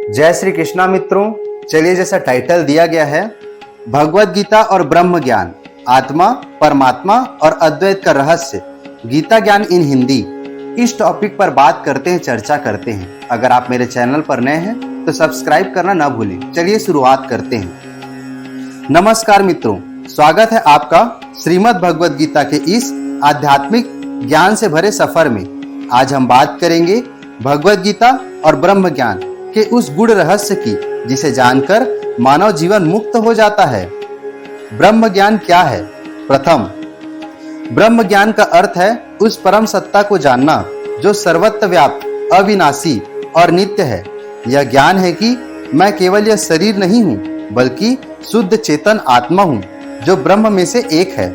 जय श्री कृष्णा मित्रों। चलिए, जैसा टाइटल दिया गया है भगवत गीता और ब्रह्म ज्ञान, आत्मा, परमात्मा और अद्वैत का रहस्य, गीता ज्ञान इन हिंदी, इस टॉपिक पर बात करते हैं, चर्चा करते हैं। अगर आप मेरे चैनल पर नए हैं तो सब्सक्राइब करना ना भूलें। चलिए शुरुआत करते हैं। नमस्कार मित्रों, स्वागत है आपका श्रीमद् भगवत गीता के इस आध्यात्मिक ज्ञान से भरे सफर में। आज हम बात करेंगे भगवत गीता और ब्रह्म ज्ञान के उस गूढ़ रहस्य की जिसे जानकर मानव जीवन मुक्त हो जाता है। ब्रह्म ज्ञान क्या है? प्रथम, ब्रह्म ज्ञान का अर्थ है उस परम सत्ता को जानना जो सर्वत्र व्याप्त, अविनाशी और नित्य है। यह ज्ञान है कि मैं केवल यह शरीर नहीं हूँ, बल्कि शुद्ध चेतन आत्मा हूँ जो ब्रह्म में से एक है।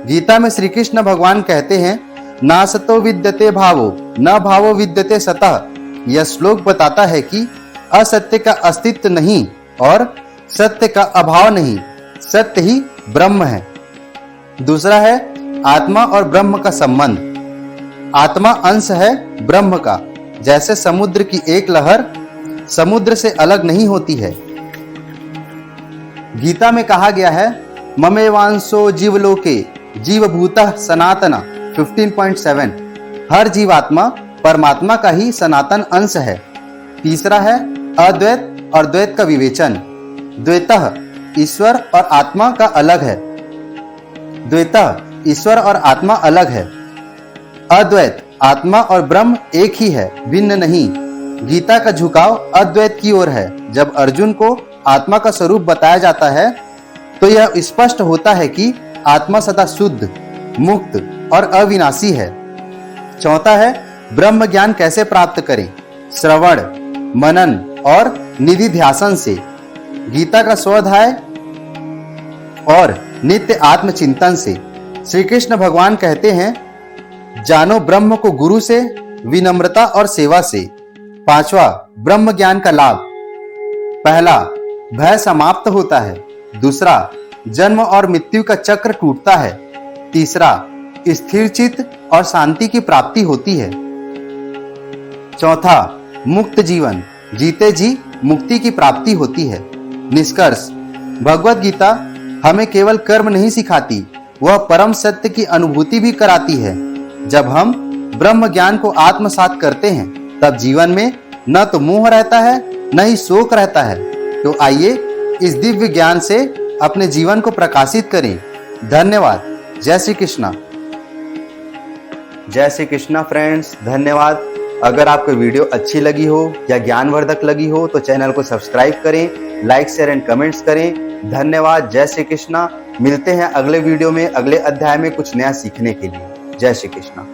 गीता में श्री कृष्ण भगवान कहते हैं, ना सतो विद्यते भावो न भावो विद्यते सतः। यह श्लोक बताता है कि असत्य का अस्तित्व नहीं और सत्य का अभाव नहीं, सत्य ही ब्रह्म है। दूसरा है आत्मा और ब्रह्म का संबंध। आत्मा अंश है ब्रह्म का। जैसे समुद्र की एक लहर समुद्र से अलग नहीं होती है। गीता में कहा गया है, ममेवांशो जीवलोके जीवभूतः सनातन 15.7। हर जीवात्मा परमात्मा का ही सनातन अंश है। तीसरा है अद्वैत और द्वैत का विवेचन। द्वैतः ईश्वर और आत्मा का अलग है। द्वैतः ईश्वर और आत्मा अलग है। अद्वैत आत्मा और ब्रह्म एक ही है, भिन्न नहीं। गीता का झुकाव अद्वैत की ओर है। जब अर्जुन को आत्मा का स्वरूप बताया जाता है तो यह स्पष्ट होता है कि आत्मा सदा शुद्ध, मुक्त और अविनाशी है। चौथा है ब्रह्म ज्ञान कैसे प्राप्त करें? श्रवण, मनन और निधिध्यासन से। गीता का स्वाध्याय और नित्य आत्मचिंतन से। श्री कृष्ण भगवान कहते हैं, जानो ब्रह्म को गुरु से, विनम्रता और सेवा से। पांचवा, ब्रह्म ज्ञान का लाभ। पहला, भय समाप्त होता है। दूसरा, जन्म और मृत्यु का चक्र टूटता है। तीसरा, स्थिर चित्त और शांति की प्राप्ति होती है। चौथा, मुक्त जीवन, जीते जी मुक्ति की प्राप्ति होती है। निष्कर्ष, भगवत गीता हमें केवल कर्म नहीं सिखाती, वह परम सत्य की अनुभूति भी कराती है। जब हम ब्रह्म ज्ञान को आत्मसात करते हैं तब जीवन में न तो मोह रहता है न ही शोक रहता है। तो आइए इस दिव्य ज्ञान से अपने जीवन को प्रकाशित करें। धन्यवाद। जय श्री कृष्णा। जय श्री कृष्णा फ्रेंड्स, धन्यवाद। अगर आपको वीडियो अच्छी लगी हो या ज्ञानवर्धक लगी हो तो चैनल को सब्सक्राइब करें, लाइक, शेयर एंड कमेंट्स करें। धन्यवाद। जय श्री कृष्णा। मिलते हैं अगले वीडियो में, अगले अध्याय में कुछ नया सीखने के लिए। जय श्री कृष्णा।